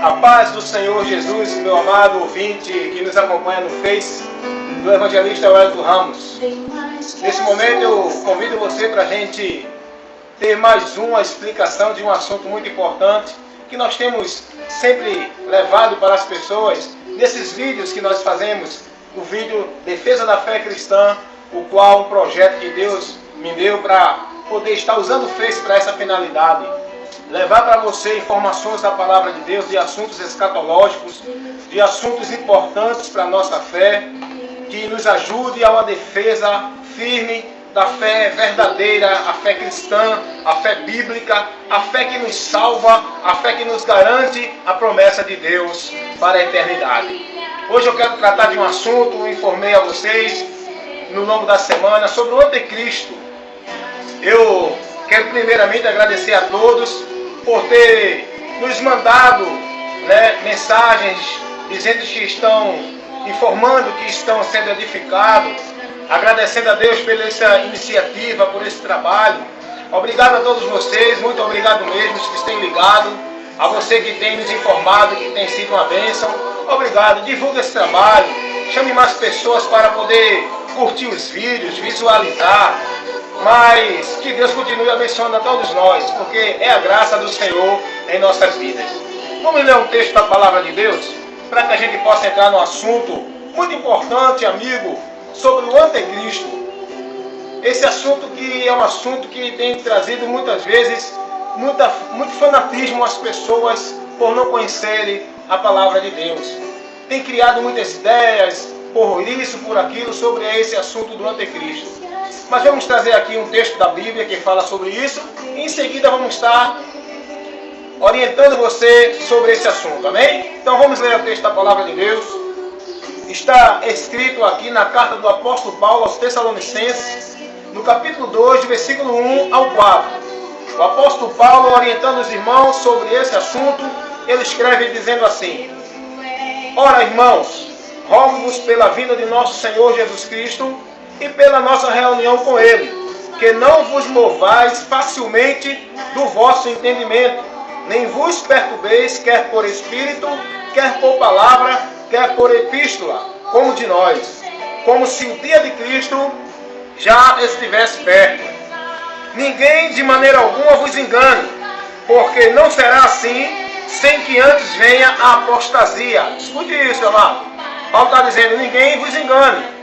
A paz do Senhor Jesus, meu amado ouvinte que nos acompanha no Face do evangelista Wellington Ramos. Nesse momento eu convido você para a gente ter mais uma explicação de um assunto muito importante que nós temos sempre levado para as pessoas nesses vídeos que nós fazemos, o vídeo Defesa da Fé Cristã, o qual é um projeto que Deus me deu para poder estar usando o Face para essa finalidade. Levar para você informações da Palavra de Deus, de assuntos escatológicos, de assuntos importantes para a nossa fé, que nos ajude a uma defesa firme da fé verdadeira, a fé cristã, a fé bíblica, a fé que nos salva, a fé que nos garante a promessa de Deus para a eternidade. Hoje eu quero tratar de um assunto, eu informei a vocês no longo da semana sobre o anticristo. Eu quero primeiramente agradecer a todos por ter nos mandado mensagens dizendo que estão informando que estão sendo edificados, agradecendo a Deus pela essa iniciativa, por esse trabalho. Obrigado a todos vocês, muito obrigado mesmo que têm ligado, a você que tem nos informado, que tem sido uma bênção. Obrigado, divulgue esse trabalho, chame mais pessoas para poder curtir os vídeos, visualizar. Mas que Deus continue abençoando a todos nós, porque é a graça do Senhor em nossas vidas. Vamos ler um texto da Palavra de Deus, para que a gente possa entrar no assunto muito importante, amigo, sobre o anticristo. Esse assunto que é um assunto que tem trazido muitas vezes muito fanatismo às pessoas por não conhecerem a Palavra de Deus. Tem criado muitas ideias, por isso, por aquilo, sobre esse assunto do anticristo. Mas vamos trazer aqui um texto da Bíblia que fala sobre isso, e em seguida vamos estar orientando você sobre esse assunto, amém? Então vamos ler o texto da Palavra de Deus. Está escrito aqui na carta do apóstolo Paulo aos Tessalonicenses, no capítulo 2, versículo 1 ao 4. O apóstolo Paulo, orientando os irmãos sobre esse assunto, ele escreve dizendo assim: Ora, irmãos, rogo-vos pela vinda de nosso Senhor Jesus Cristo e pela nossa reunião com Ele, que não vos movais facilmente do vosso entendimento, nem vos perturbeis, quer por espírito, quer por palavra, quer por epístola, como de nós, como se o dia de Cristo já estivesse perto. Ninguém de maneira alguma vos engane, porque não será assim, sem que antes venha a apostasia. Escute isso, amado. Paulo está dizendo, ninguém vos engane.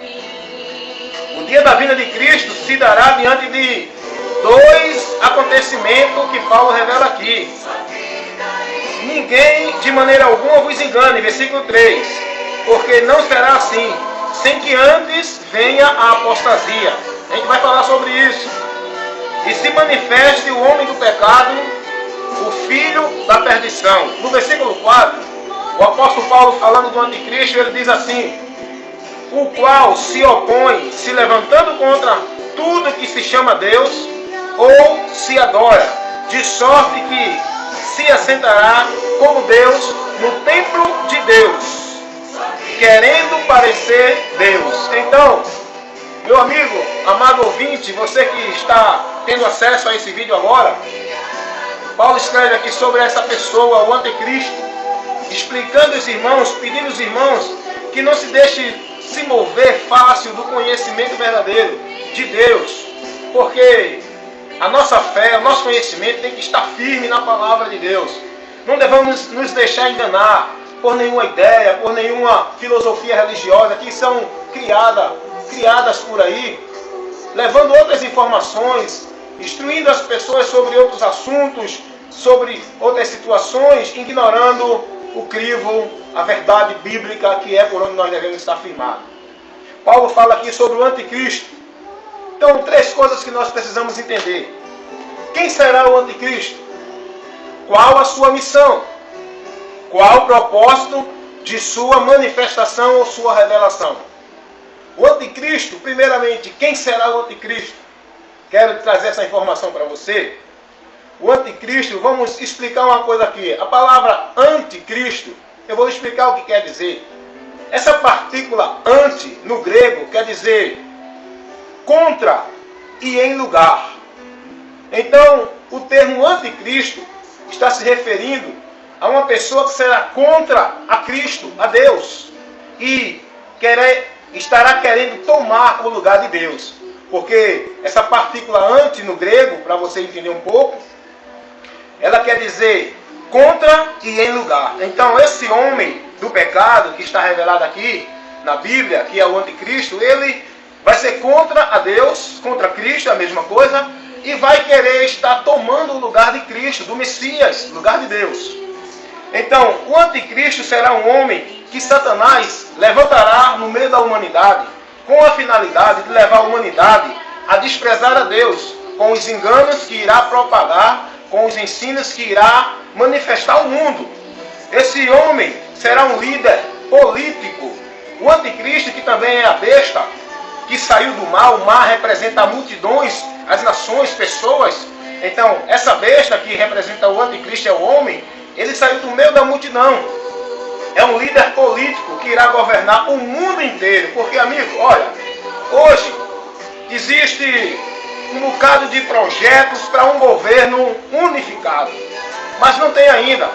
O dia da vinda de Cristo se dará diante de dois acontecimentos que Paulo revela aqui. Ninguém de maneira alguma vos engane, versículo 3. Porque não será assim, sem que antes venha a apostasia. A gente vai falar sobre isso. E se manifeste o homem do pecado, o filho da perdição. No versículo 4, o apóstolo Paulo, falando do anticristo, ele diz assim: o qual se opõe, se levantando contra tudo que se chama Deus, ou se adora, de sorte que se assentará como Deus no templo de Deus, querendo parecer Deus. Então, meu amigo, amado ouvinte, você que está tendo acesso a esse vídeo agora, Paulo escreve aqui sobre essa pessoa, o anticristo, explicando aos irmãos, pedindo aos irmãos que não se deixe se mover fácil do conhecimento verdadeiro de Deus, porque a nossa fé, o nosso conhecimento tem que estar firme na Palavra de Deus. Não devemos nos deixar enganar por nenhuma ideia, por nenhuma filosofia religiosa que são criadas por aí, levando outras informações, instruindo as pessoas sobre outros assuntos, sobre outras situações, ignorando o crivo, a verdade bíblica, que é por onde nós devemos estar firmados. Paulo fala aqui sobre o anticristo. Então, 3 coisas que nós precisamos entender. Quem será o anticristo? Qual a sua missão? Qual o propósito de sua manifestação ou sua revelação? O anticristo, primeiramente, quem será o anticristo? Quero trazer essa informação para você. O anticristo, vamos explicar uma coisa aqui. A palavra anticristo, eu vou explicar o que quer dizer. Essa partícula anti, no grego, quer dizer contra e em lugar. Então, o termo anticristo está se referindo a uma pessoa que será contra a Cristo, a Deus, e estará querendo tomar o lugar de Deus. Porque essa partícula anti no grego, para você entender um pouco, ela quer dizer contra e em lugar. Então esse homem do pecado que está revelado aqui na Bíblia, que é o anticristo, ele vai ser contra a Deus, contra Cristo, a mesma coisa, e vai querer estar tomando o lugar de Cristo, do Messias, lugar de Deus. Então o anticristo será um homem que Satanás levantará no meio da humanidade, com a finalidade de levar a humanidade a desprezar a Deus, com os enganos que irá propagar, com os ensinos que irá manifestar ao mundo. Esse homem será um líder político. O anticristo, que também é a besta, que saiu do mar. O mar representa multidões, as nações, pessoas. Então, essa besta que representa o anticristo é o homem, ele saiu do meio da multidão. É um líder político que irá governar o mundo inteiro. Porque, amigo, olha, hoje existe um bocado de projetos para um governo unificado. Mas não tem ainda.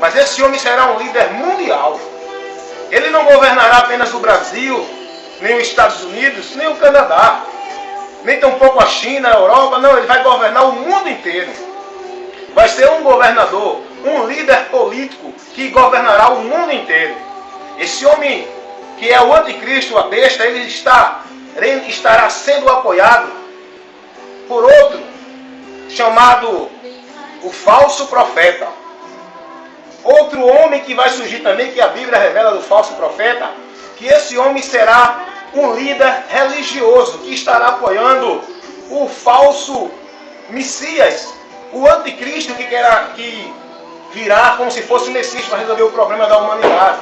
Mas esse homem será um líder mundial. Ele não governará apenas o Brasil, nem os Estados Unidos, nem o Canadá, nem tampouco a China, a Europa. Não, ele vai governar o mundo inteiro. Vai ser um governador, um líder político que governará o mundo inteiro. Esse homem que é o anticristo, a besta, ele estará sendo apoiado por outro, chamado o falso profeta. Outro homem que vai surgir também, que a Bíblia revela do falso profeta, que esse homem será um líder religioso, que estará apoiando o falso Messias, o anticristo que virá como se fosse o Messias para resolver o problema da humanidade.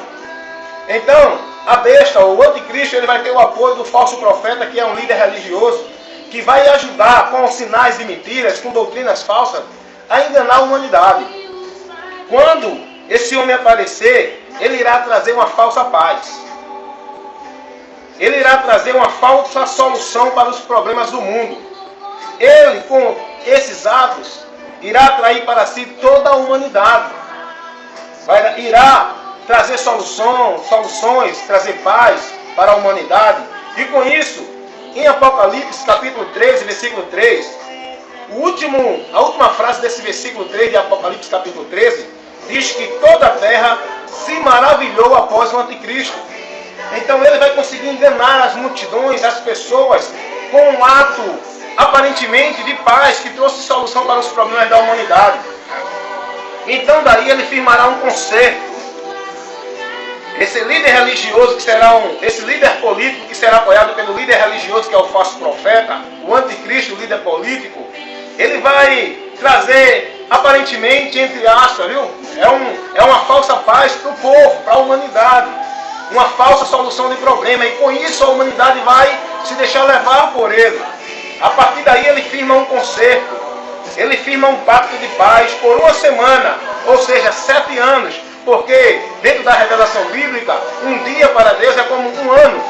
Então, a besta, o anticristo, ele vai ter o apoio do falso profeta, que é um líder religioso, que vai ajudar com sinais e mentiras, com doutrinas falsas, a enganar a humanidade. Quando esse homem aparecer, ele irá trazer uma falsa paz. Ele irá trazer uma falsa solução para os problemas do mundo. Ele, com esses atos, irá atrair para si toda a humanidade. Irá trazer soluções, trazer paz para a humanidade. E com isso, em Apocalipse capítulo 13, versículo 3, a última frase desse versículo 3 de Apocalipse capítulo 13, diz que toda a terra se maravilhou após o anticristo. Então ele vai conseguir enganar as multidões, as pessoas, com um ato aparentemente de paz que trouxe solução para os problemas da humanidade. Então daí ele firmará um concerto. Esse líder religioso esse líder político que será apoiado pelo líder religioso, que é o falso profeta, o anticristo, o líder político, ele vai trazer, aparentemente, entre aspas, viu? É uma falsa paz para o povo, para a humanidade. Uma falsa solução de problema. E com isso a humanidade vai se deixar levar por ele. A partir daí ele firma um concerto. Ele firma um pacto de paz por uma semana. Ou seja, 7 anos. Porque dentro da revelação bíblica, um dia para Deus é como um ano.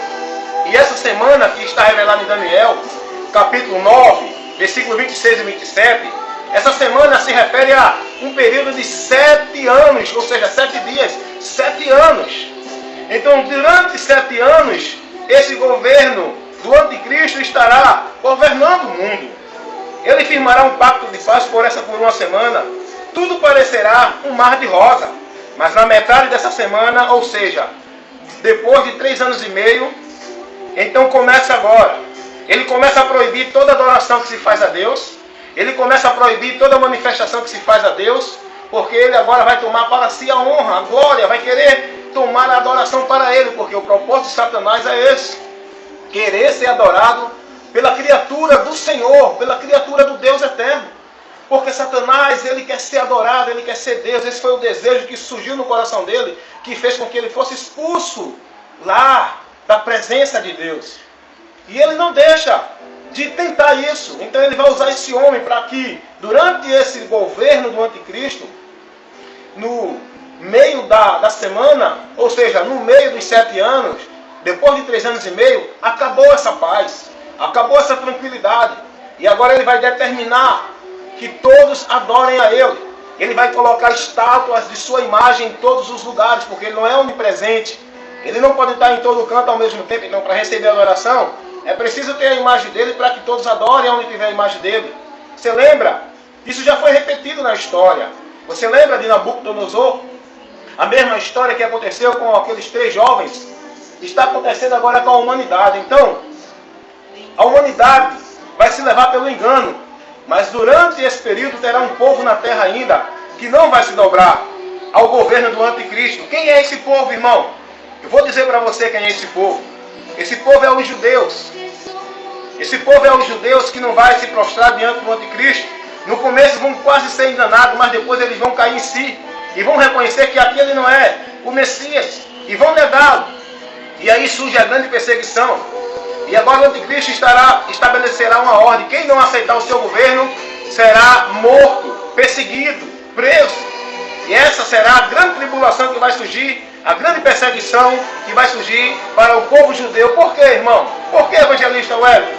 E essa semana que está revelada em Daniel, capítulo 9, versículo 26 e 27, essa semana se refere a um período de 7 anos, ou seja, 7 dias, 7 anos. Então, durante 7 anos, esse governo do anticristo estará governando o mundo. Ele firmará um pacto de paz por uma semana. Tudo parecerá um mar de rosa. Mas na metade dessa semana, ou seja, depois de 3 anos e meio, então começa agora. Ele começa a proibir toda adoração que se faz a Deus. Ele começa a proibir toda manifestação que se faz a Deus. Porque ele agora vai tomar para si a honra, a glória, vai querer tomar a adoração para ele. Porque o propósito de Satanás é esse: querer ser adorado pela criatura do Senhor, pela criatura do Deus eterno. Porque Satanás, ele quer ser adorado, ele quer ser Deus. Esse foi o desejo que surgiu no coração dele, que fez com que ele fosse expulso lá da presença de Deus. E ele não deixa de tentar isso. Então ele vai usar esse homem para que, durante esse governo do anticristo, no meio da semana, ou seja, no meio dos 7 anos, depois de 3 anos e meio, acabou essa paz, acabou essa tranquilidade. E agora ele vai determinar que todos adorem a ele. Ele vai colocar estátuas de sua imagem em todos os lugares, porque ele não é onipresente. Ele não pode estar em todo canto ao mesmo tempo. Então, para receber a adoração, é preciso ter a imagem dele para que todos adorem onde tiver a imagem dele. Você lembra? Isso já foi repetido na história. Você lembra de Nabucodonosor? A mesma história que aconteceu com aqueles 3 jovens está acontecendo agora com a humanidade. Então, a humanidade vai se levar pelo engano. Mas durante esse período terá um povo na terra ainda que não vai se dobrar ao governo do anticristo. Quem é esse povo, irmão? Eu vou dizer para você quem é esse povo. Esse povo é os judeus. Esse povo é os judeus que não vai se prostrar diante do anticristo. No começo vão quase ser enganados, mas depois eles vão cair em si. E vão reconhecer que aquele não é o Messias. E vão negá-lo. E aí surge a grande perseguição. E agora o anticristo estabelecerá uma ordem. Quem não aceitar o seu governo será morto, perseguido, preso. E essa será a grande tribulação que vai surgir, a grande perseguição que vai surgir para o povo judeu. Por quê, irmão? Por que, evangelista Wellington,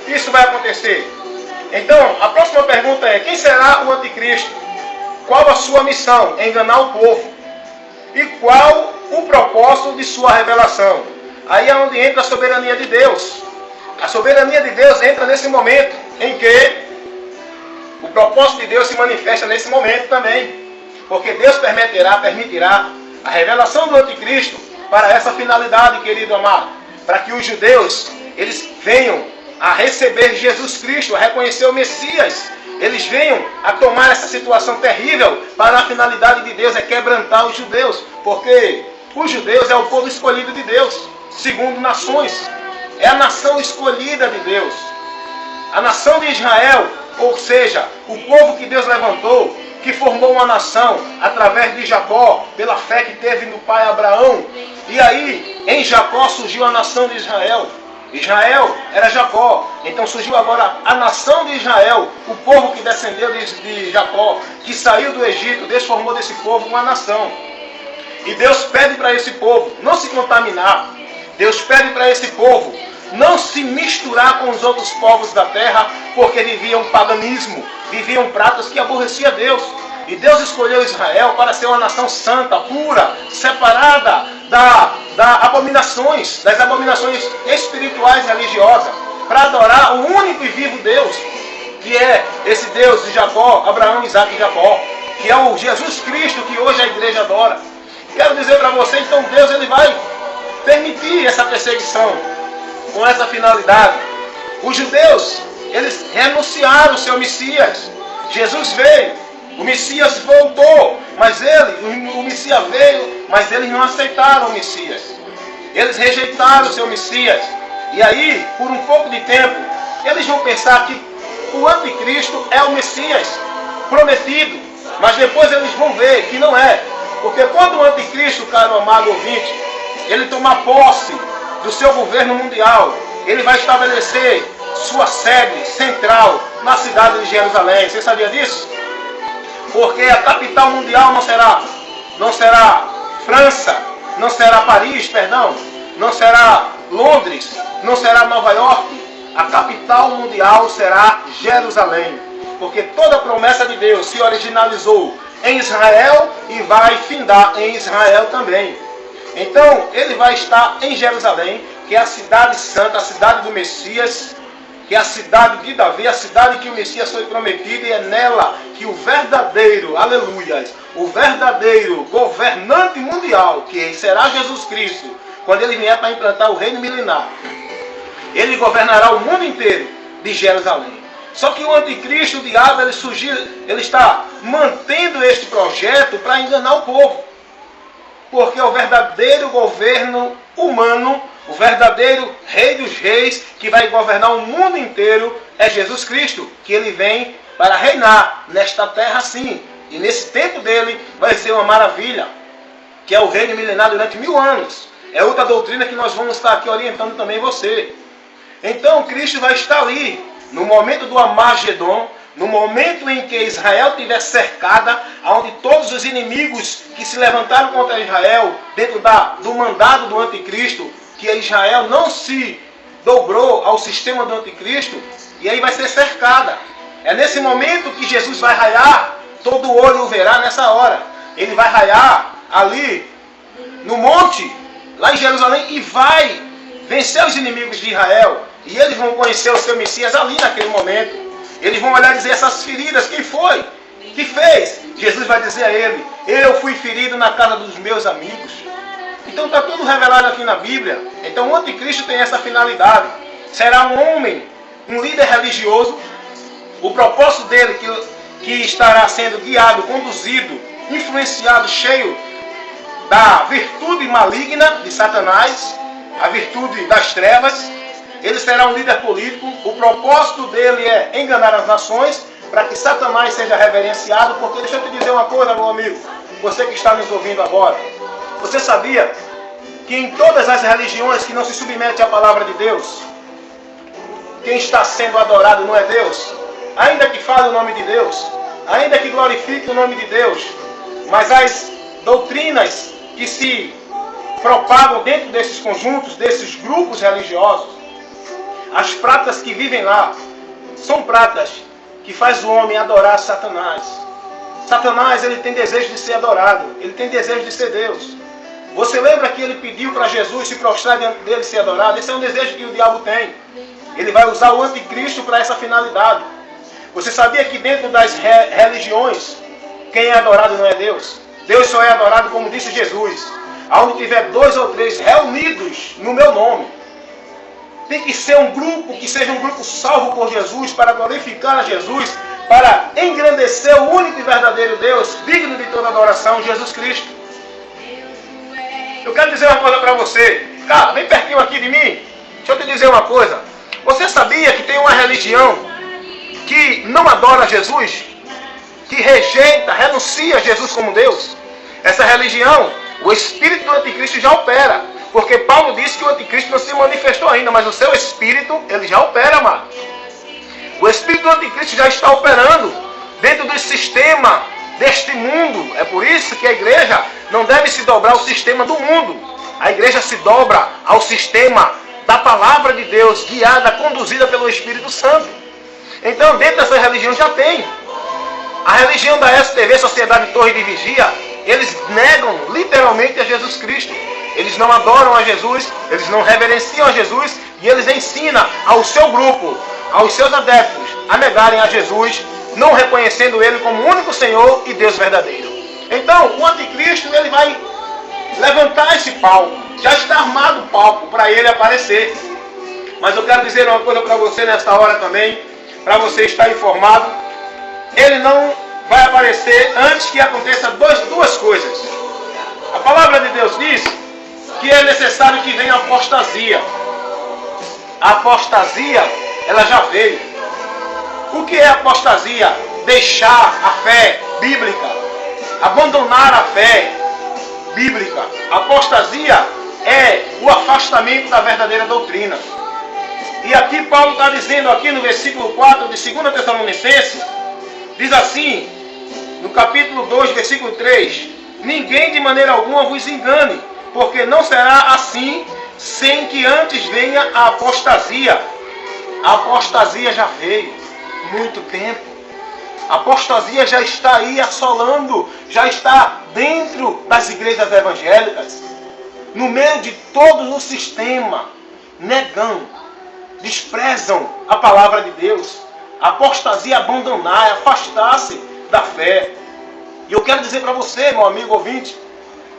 isso vai acontecer? Então, a próxima pergunta é: quem será o anticristo? Qual a sua missão? Enganar o povo. E qual o propósito de sua revelação? Aí é onde entra a soberania de Deus. A soberania de Deus entra nesse momento em que o propósito de Deus se manifesta nesse momento também. Porque Deus permitirá a revelação do anticristo para essa finalidade, querido amado. Para que os judeus, eles venham a receber Jesus Cristo, a reconhecer o Messias. Eles venham a tomar essa situação terrível para a finalidade de Deus, é quebrantar os judeus. Porque os judeus é o povo escolhido de Deus, segundo nações. É a nação escolhida de Deus. A nação de Israel, ou seja, o povo que Deus levantou, que formou uma nação através de Jacó, pela fé que teve no pai Abraão. E aí, em Jacó surgiu a nação de Israel. Israel era Jacó. Então surgiu agora a nação de Israel, o povo que descendeu de Jacó, que saiu do Egito. Deus formou desse povo uma nação. E Deus pede para esse povo não se contaminar. Deus pede para esse povo não se misturar com os outros povos da terra, porque viviam paganismo, viviam práticas que aborrecia Deus. E Deus escolheu Israel para ser uma nação santa, pura, separada das abominações espirituais e religiosas, para adorar o único e vivo Deus, que é esse Deus de Jacó, Abraão, Isaac e Jacó, que é o Jesus Cristo que hoje a igreja adora. Quero dizer para você, então, Deus ele vai permitir essa perseguição com essa finalidade. Os judeus, eles renunciaram ao seu Messias. Jesus veio, o Messias voltou, mas o Messias veio, mas eles não aceitaram o Messias. Eles rejeitaram o seu Messias. E aí, por um pouco de tempo, eles vão pensar que o anticristo é o Messias prometido, mas depois eles vão ver que não é. Porque quando o anticristo, caro amado ouvinte, ele tomar posse do seu governo mundial, ele vai estabelecer sua sede central na cidade de Jerusalém. Você sabia disso? Porque a capital mundial não será França, não será Paris, não será Londres, não será Nova York. A capital mundial será Jerusalém. Porque toda a promessa de Deus se originalizou em Israel e vai findar em Israel também. Então, ele vai estar em Jerusalém, que é a cidade santa, a cidade do Messias, que é a cidade de Davi, a cidade que o Messias foi prometido, e é nela que o verdadeiro, aleluia, o verdadeiro governante mundial, que será Jesus Cristo, quando ele vier para implantar o reino milenar, ele governará o mundo inteiro de Jerusalém. Só que o anticristo, o diabo, ele está mantendo este projeto para enganar o povo. Porque o verdadeiro governo humano, o verdadeiro rei dos reis, que vai governar o mundo inteiro, é Jesus Cristo, que ele vem para reinar nesta terra sim. E nesse tempo dele vai ser uma maravilha, que é o reino milenar durante 1000 anos. É outra doutrina que nós vamos estar aqui orientando também você. Então Cristo vai estar ali, no momento do Armagedon, no momento em que Israel estiver cercada, onde todos os inimigos que se levantaram contra Israel, dentro do mandado do anticristo, que Israel não se dobrou ao sistema do anticristo, e aí vai ser cercada. É nesse momento que Jesus vai raiar todo olho o verá nessa hora. Ele vai raiar ali no monte, lá em Jerusalém, e vai vencer os inimigos de Israel. E eles vão conhecer o seu Messias ali naquele momento. Eles vão olhar e dizer: essas feridas, quem foi? Que fez? Jesus vai dizer a ele: eu fui ferido na casa dos meus amigos. Então está tudo revelado aqui na Bíblia. Então o anticristo tem essa finalidade. Será um homem, um líder religioso. O propósito dele que estará sendo guiado, conduzido, influenciado, cheio da virtude maligna de Satanás, a virtude das trevas. Ele será um líder político. O propósito dele é enganar as nações para que Satanás seja reverenciado. Porque deixa eu te dizer uma coisa, meu amigo, você que está nos ouvindo agora. Você sabia que em todas as religiões que não se submetem à palavra de Deus, quem está sendo adorado não é Deus? Ainda que fale o nome de Deus, ainda que glorifique o nome de Deus, mas as doutrinas que se propagam dentro desses conjuntos, desses grupos religiosos, as práticas que vivem lá, são práticas que faz o homem adorar Satanás. Satanás, ele tem desejo de ser adorado, ele tem desejo de ser Deus. Você lembra que ele pediu para Jesus se prostrar diante dele e ser adorado? Esse é um desejo que o diabo tem. Ele vai usar o anticristo para essa finalidade. Você sabia que dentro das religiões, quem é adorado não é Deus? Deus só é adorado, como disse Jesus, aonde tiver 2 ou 3 reunidos no meu nome. Tem que ser um grupo, que seja um grupo salvo por Jesus, para glorificar a Jesus, para engrandecer o único e verdadeiro Deus, digno de toda adoração, Jesus Cristo. Eu quero dizer uma coisa para você. Cara, vem pertinho aqui de mim. Deixa eu te dizer uma coisa. Você sabia que tem uma religião que não adora Jesus? Que rejeita, renuncia a Jesus como Deus? Essa religião, o espírito do anticristo já opera. Porque Paulo disse que o anticristo não se manifestou ainda, mas o seu espírito, ele já opera, amado. O espírito do anticristo já está operando dentro do sistema deste mundo. É por isso que a igreja não deve se dobrar ao sistema do mundo. A igreja se dobra ao sistema da palavra de Deus, guiada, conduzida pelo Espírito Santo. Então, dentro dessa religião já tem. A religião da STV, Sociedade Torre de Vigia, eles negam literalmente a Jesus Cristo. Eles não adoram a Jesus, eles não reverenciam a Jesus, e eles ensinam ao seu grupo, aos seus adeptos, a negarem a Jesus, não reconhecendo Ele como o único Senhor e Deus verdadeiro. Então, o anticristo, ele vai levantar esse palco. Já está armado o palco para ele aparecer. Mas eu quero dizer uma coisa para você nesta hora também, para você estar informado. Ele não vai aparecer antes que aconteça duas coisas. A palavra de Deus diz que é necessário que venha a apostasia. A apostasia, ela já veio. O que é apostasia? Deixar a fé bíblica, abandonar a fé bíblica. Apostasia é o afastamento da verdadeira doutrina. E aqui Paulo está dizendo, aqui no versículo 4 de 2 Tessalonicenses, diz assim, no capítulo 2, versículo 3, ninguém de maneira alguma vos engane, porque não será assim, sem que antes venha a apostasia. A apostasia já veio, muito tempo. A apostasia já está aí assolando, já está dentro das igrejas evangélicas, no meio de todo o sistema, negando, desprezam a palavra de Deus. A apostasia é abandonar, é afastar-se da fé. E eu quero dizer para você, meu amigo ouvinte,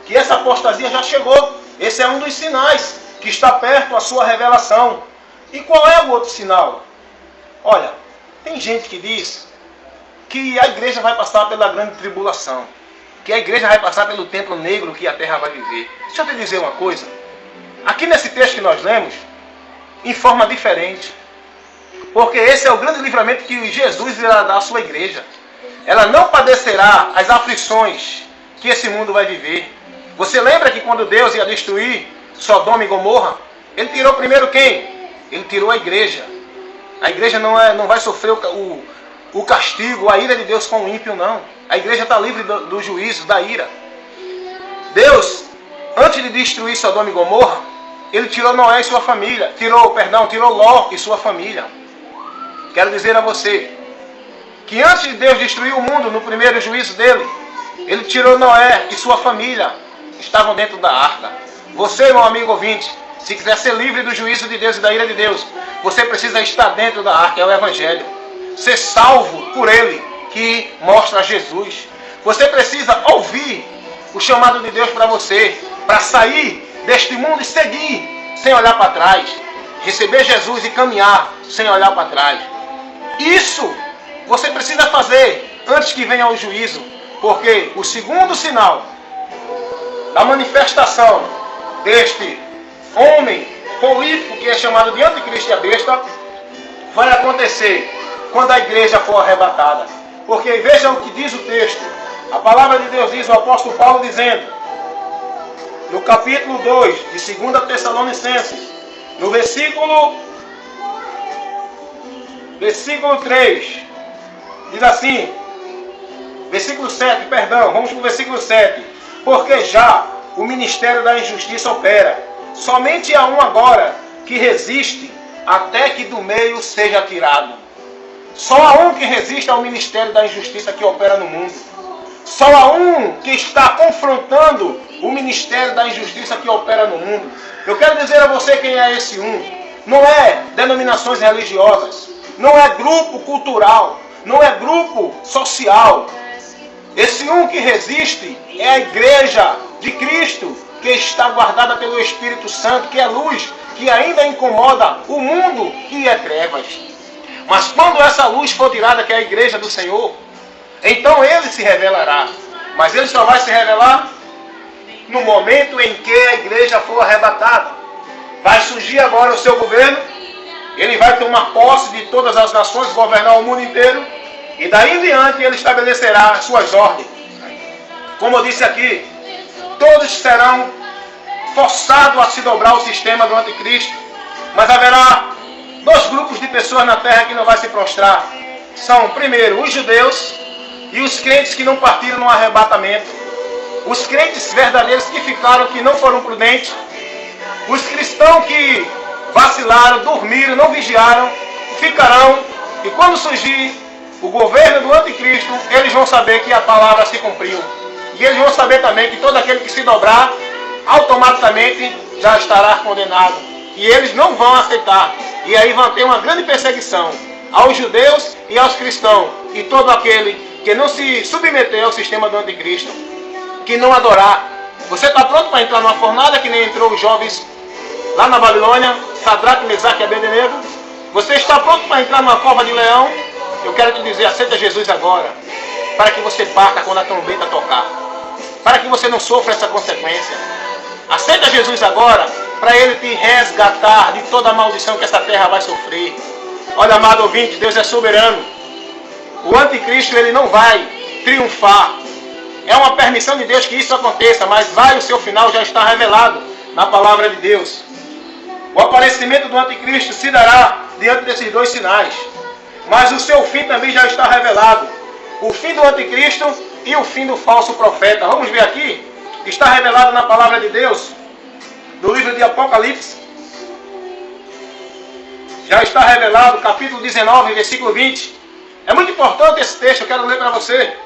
que essa apostasia já chegou. Esse é um dos sinais que está perto a sua revelação. E qual é o outro sinal? Olha, tem gente que diz que a igreja vai passar pela grande tribulação, que a igreja vai passar pelo templo negro que a terra vai viver. Deixa eu te dizer uma coisa. Aqui nesse texto que nós lemos, em forma diferente, porque esse é o grande livramento que Jesus irá dar à sua igreja. Ela não padecerá as aflições que esse mundo vai viver. Você lembra que quando Deus ia destruir Sodoma e Gomorra, Ele tirou primeiro quem? Ele tirou a igreja. A igreja não vai sofrer o castigo, a ira de Deus com o ímpio, não. A igreja está livre do juízo, da ira. Deus, antes de destruir Sodoma e Gomorra, Ele tirou Noé e sua família. Tirou Ló e sua família. Quero dizer a você que antes de Deus destruir o mundo, no primeiro juízo dele, ele tirou Noé e sua família, estavam dentro da arca. Você, meu amigo ouvinte, se quiser ser livre do juízo de Deus e da ira de Deus, você precisa estar dentro da arca, é o Evangelho. Ser salvo por Ele, que mostra Jesus. Você precisa ouvir o chamado de Deus para você, para sair deste mundo e seguir, sem olhar para trás. Receber Jesus e caminhar, sem olhar para trás. Isso você precisa fazer antes que venha o juízo, porque o segundo sinal da manifestação deste homem político, que é chamado de anticristo e a besta, vai acontecer quando a igreja for arrebatada. Porque vejam o que diz o texto. A palavra de Deus diz, o apóstolo Paulo dizendo, no capítulo 2 de 2 Tessalonicenses, no versículo 3, diz assim, versículo 7, perdão, vamos para o versículo 7. Porque já o ministério da injustiça opera. Somente há um agora que resiste até que do meio seja tirado. Só há um que resiste ao ministério da injustiça que opera no mundo. Só há um que está confrontando o ministério da injustiça que opera no mundo. Eu quero dizer a você quem é esse um. Não é denominações religiosas. Não é grupo cultural. Não é grupo social. Esse um que resiste é a igreja de Cristo, que está guardada pelo Espírito Santo, que é luz, que ainda incomoda o mundo que é trevas. Mas quando essa luz for tirada, que é a igreja do Senhor, então ele se revelará. Mas ele só vai se revelar no momento em que a igreja for arrebatada. Vai surgir agora o seu governo, ele vai tomar posse de todas as nações, governar o mundo inteiro, e daí em diante ele estabelecerá as suas ordens. Como eu disse aqui, todos serão forçados a se dobrar ao sistema do anticristo. Mas haverá dois grupos de pessoas na terra que não vai se prostrar. São, primeiro, os judeus e os crentes que não partiram no arrebatamento. Os crentes verdadeiros que ficaram, que não foram prudentes. Os cristãos que vacilaram, dormiram, não vigiaram, ficarão. E quando surgir o governo do anticristo, eles vão saber que a palavra se cumpriu. E eles vão saber também que todo aquele que se dobrar, automaticamente já estará condenado. E eles não vão aceitar. E aí vão ter uma grande perseguição aos judeus e aos cristãos. E todo aquele que não se submeter ao sistema do anticristo, que não adorar. Você está pronto para entrar numa fornalha que nem entrou os jovens lá na Babilônia, Sadraque, Mesaque e Abednego? Você está pronto para entrar numa cova de leão? Eu quero te dizer, aceita Jesus agora, para que você parta quando a trombeta tocar, para que você não sofra essa consequência. Aceita Jesus agora, para Ele te resgatar de toda a maldição que essa terra vai sofrer. Olha, amado ouvinte, Deus é soberano. O anticristo, ele não vai triunfar. É uma permissão de Deus que isso aconteça, mas o seu final já está revelado na palavra de Deus. O aparecimento do anticristo se dará diante desses dois sinais. Mas o seu fim também já está revelado. O fim do anticristo e o fim do falso profeta. Vamos ver aqui. Está revelado na palavra de Deus. No livro de Apocalipse. Já está revelado, capítulo 19, versículo 20. É muito importante esse texto, eu quero ler para você.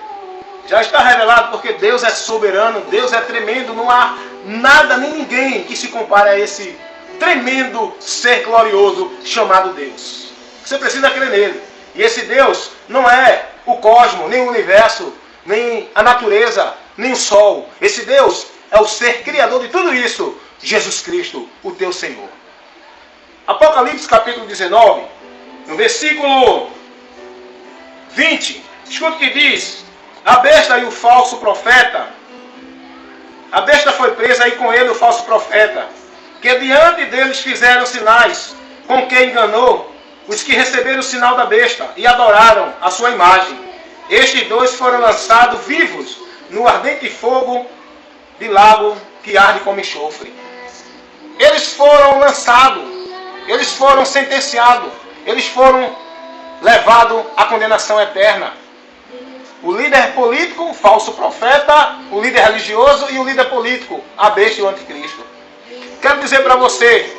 Já está revelado porque Deus é soberano, Deus é tremendo. Não há nada nem ninguém que se compare a esse tremendo ser glorioso chamado Deus. Você precisa crer nele. E esse Deus não é o cosmos, nem o universo, nem a natureza, nem o sol. Esse Deus é o ser criador de tudo isso, Jesus Cristo, o teu Senhor. Apocalipse capítulo 19, no versículo 20, escuta o que diz: a besta e o falso profeta. A besta foi presa e com ele o falso profeta, que diante deles fizeram sinais, com que enganou os que receberam o sinal da besta e adoraram a sua imagem. Estes dois foram lançados vivos no ardente fogo de lago que arde como enxofre. Eles foram lançados, eles foram sentenciados, eles foram levados à condenação eterna. O líder político, o falso profeta, o líder religioso e o líder político, a besta e o anticristo. Quero dizer para você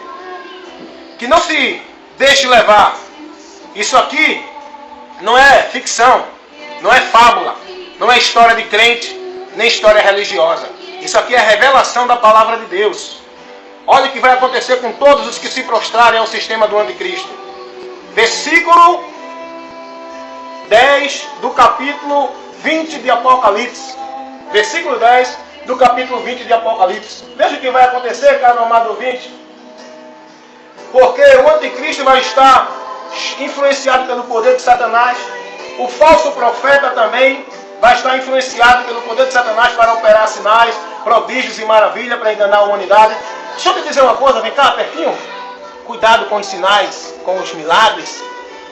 que não se deixe levar. Isso aqui não é ficção. Não é fábula, não é história de crente, nem história religiosa. Isso aqui é a revelação da palavra de Deus. Olha o que vai acontecer com todos os que se prostrarem ao sistema do anticristo. Versículo 10 do capítulo 20 de Apocalipse. Versículo 10 do capítulo 20 de Apocalipse. Veja o que vai acontecer, caro amado ouvinte. Porque o anticristo vai estar influenciado pelo poder de Satanás. O falso profeta também vai estar influenciado pelo poder de Satanás para operar sinais, prodígios e maravilhas para enganar a humanidade. Deixa eu te dizer uma coisa, vem cá, pertinho. Cuidado com os sinais, com os milagres.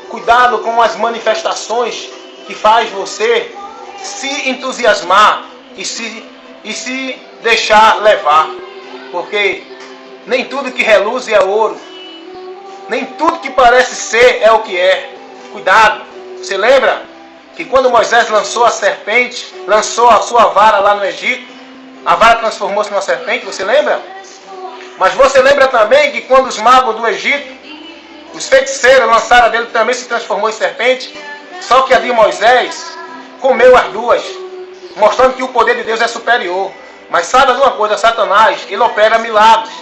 Cuidado com as manifestações que faz você se entusiasmar e se deixar levar. Porque nem tudo que reluz é ouro. Nem tudo que parece ser é o que é. Cuidado. Você lembra que quando Moisés lançou a serpente, lançou a sua vara lá no Egito, a vara transformou-se numa serpente, você lembra? Mas você lembra também que quando os magos do Egito, os feiticeiros lançaram a dele, também se transformou em serpente? Só que a de Moisés comeu as duas, mostrando que o poder de Deus é superior. Mas saiba de uma coisa, Satanás, ele opera milagres,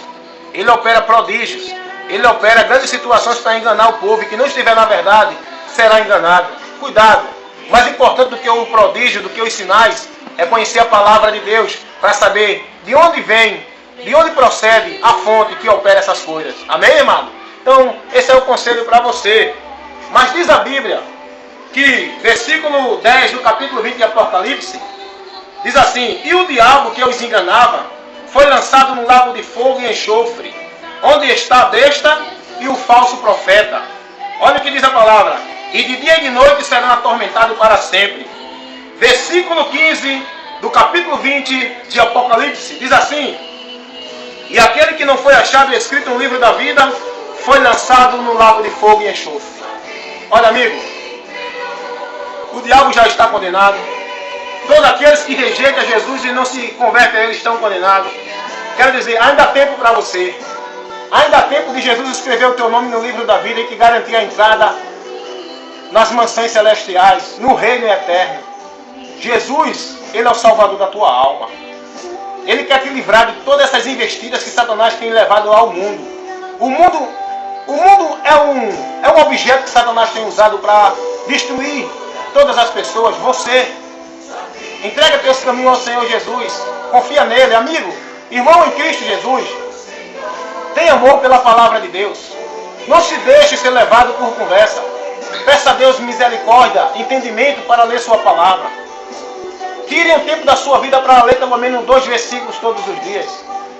ele opera prodígios, ele opera grandes situações para enganar o povo, e que não estiver na verdade, será enganado. Cuidado. Mais importante do que o prodígio, do que os sinais, é conhecer a palavra de Deus, para saber de onde vem, de onde procede a fonte que opera essas coisas. Amém, amado? Então, esse é o conselho para você. Mas diz a Bíblia que, versículo 10 do capítulo 20 de Apocalipse, diz assim: e o diabo que os enganava foi lançado no lago de fogo e enxofre, onde está a besta e o falso profeta. Olha o que diz a palavra: e de dia e de noite serão atormentados para sempre. Versículo 15 do capítulo 20 de Apocalipse diz assim: e aquele que não foi achado escrito no livro da vida foi lançado no lago de fogo e enxofre. Olha, amigo, o diabo já está condenado. Todos aqueles que rejeitam Jesus e não se convertem a ele estão condenados. Quero dizer, ainda há tempo para você. Ainda há tempo de Jesus escrever o teu nome no livro da vida e te garantir a entrada nas mansões celestiais, no reino eterno. Jesus, ele é o salvador da tua alma. Ele quer te livrar de todas essas investidas que Satanás tem levado ao mundo. O mundo é um objeto que Satanás tem usado para destruir todas as pessoas. Você entrega teus caminhos ao Senhor Jesus. Confia nele, amigo, irmão em Cristo Jesus. Tenha amor pela palavra de Deus. Não se deixe ser levado por conversa. Peça a Deus misericórdia, entendimento para ler sua palavra. Tire um tempo da sua vida para ler pelo menos 2 versículos todos os dias,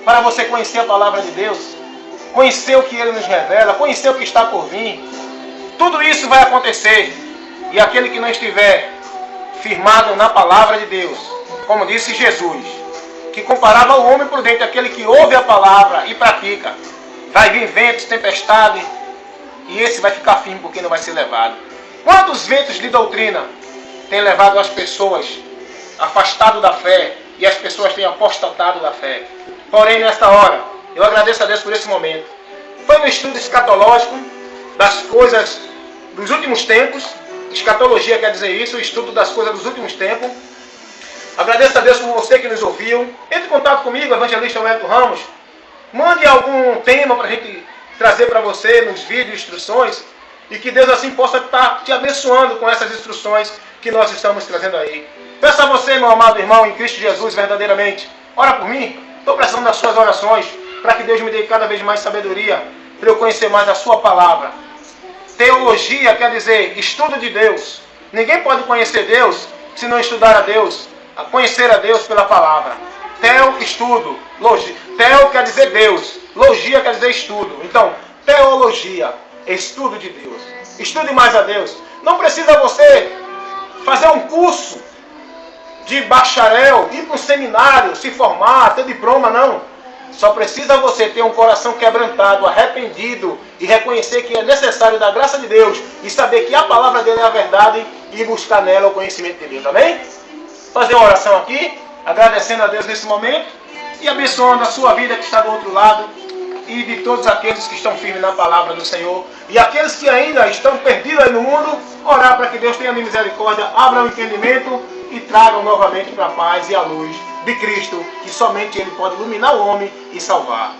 para você conhecer a palavra de Deus, conhecer o que Ele nos revela, conhecer o que está por vir. Tudo isso vai acontecer, e aquele que não estiver firmado na palavra de Deus, como disse Jesus, que comparava o homem prudente àquele que ouve a palavra e pratica, vai vir ventos, tempestade, e esse vai ficar firme porque não vai ser levado. Quantos ventos de doutrina têm levado as pessoas afastado da fé, e as pessoas têm apostatado da fé? Porém, nesta hora, eu agradeço a Deus por esse momento. Foi um estudo escatológico das coisas dos últimos tempos. Escatologia quer dizer isso, o estudo das coisas dos últimos tempos. Agradeço a Deus por você que nos ouviu. Entre em contato comigo, evangelista Wellington Ramos. Mande algum tema para a gente trazer para você nos vídeos, instruções, e que Deus assim possa estar te abençoando com essas instruções que nós estamos trazendo aí. Peço a você, meu amado irmão em Cristo Jesus, verdadeiramente, ora por mim. Estou precisando das suas orações, para que Deus me dê cada vez mais sabedoria, para eu conhecer mais a sua palavra. Teologia quer dizer estudo de Deus. Ninguém pode conhecer Deus se não estudar a Deus, a conhecer a Deus pela palavra. Teo, estudo. Teo quer dizer Deus. Logia quer dizer estudo. Então, teologia, estudo de Deus. Estude mais a Deus. Não precisa você fazer um curso de bacharel, ir para um seminário, se formar, ter diploma, não. Só precisa você ter um coração quebrantado, arrependido e reconhecer que é necessário da graça de Deus e saber que a palavra dele é a verdade e buscar nela o conhecimento de Deus. Amém? Fazer uma oração aqui, agradecendo a Deus nesse momento e abençoando a sua vida que está do outro lado. e de todos aqueles que estão firmes na palavra do Senhor. E aqueles que ainda estão perdidos aí no mundo, orar para que Deus tenha misericórdia, abra o entendimento e tragam novamente para a paz e a luz de Cristo, que somente Ele pode iluminar o homem e salvar.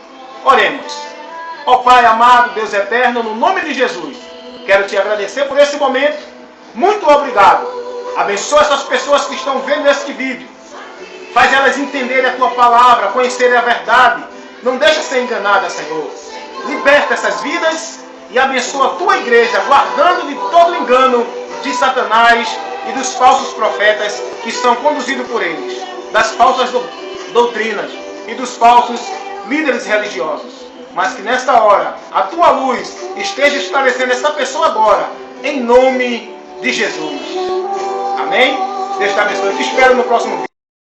Oremos. Ó Pai amado, Deus eterno, no nome de Jesus, quero te agradecer por esse momento. Muito obrigado. Abençoa essas pessoas que estão vendo este vídeo. Faz elas entenderem a Tua palavra, conhecerem a verdade. Não deixa ser enganada, Senhor. Liberta essas vidas e abençoa a Tua igreja, guardando de todo engano de Satanás e dos falsos profetas que são conduzidos por eles, das falsas doutrinas e dos falsos líderes religiosos. Mas que nesta hora a Tua luz esteja esclarecendo essa pessoa agora, em nome de Jesus. Amém? Deus te abençoe. Eu te espero no próximo vídeo.